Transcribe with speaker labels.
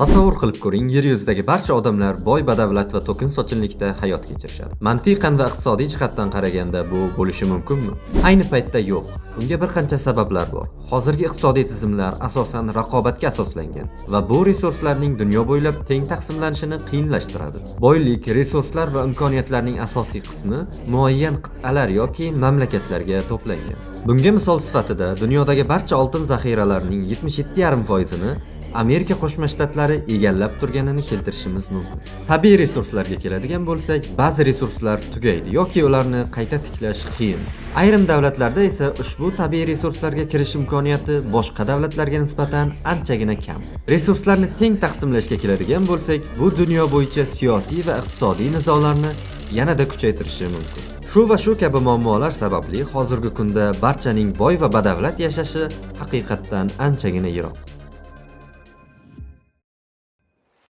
Speaker 1: Tasavvur qilib ko'ring, yer yuzidagi barcha odamlar boy, badavlat va to'kin sochinlikda hayot kechirishadi. Mantiqan va iqtisodiy jihatdan qaraganda bu bo'lishi mumkinmi? Ayni paytda yo'q. Bunga bir qancha sabablar bor. Hozirgi iqtisodiy tizimlar asosan raqobatga asoslangan va bu resurslarning dunyo bo'ylab teng taqsimlanishini qiyinlashtiradi. Boylik, resurslar va imkoniyatlarning asosiy qismi muayyan qit'alar yoki mamlakatlarga to'plangan. Bunga misol sifatida dunyodagi barcha oltin zaxiralarining 77,5%ni Amerika Qo'shma Shtatlari egallab turganini keltirishimiz mumkin. Tabiiy resurslarga keladigan bo'lsak, ba'zi resurslar tugaydi yoki ularni qayta tiklash qiyin. Ayrim davlatlarda esa ushbu tabiiy resurslarga kirish imkoniyati boshqa davlatlarga nisbatan anchagina kam. Resurslarni teng taqsimlashga keladigan bo'lsak, bu dunyo bo'yicha siyosiy va iqtisodiy nizolarni yanada kuchaytirishi mumkin. Shu kabi muammolar sababli hozirgi kunda barchaning boy va badavlat yashashi haqiqatdan anchagina yiroq.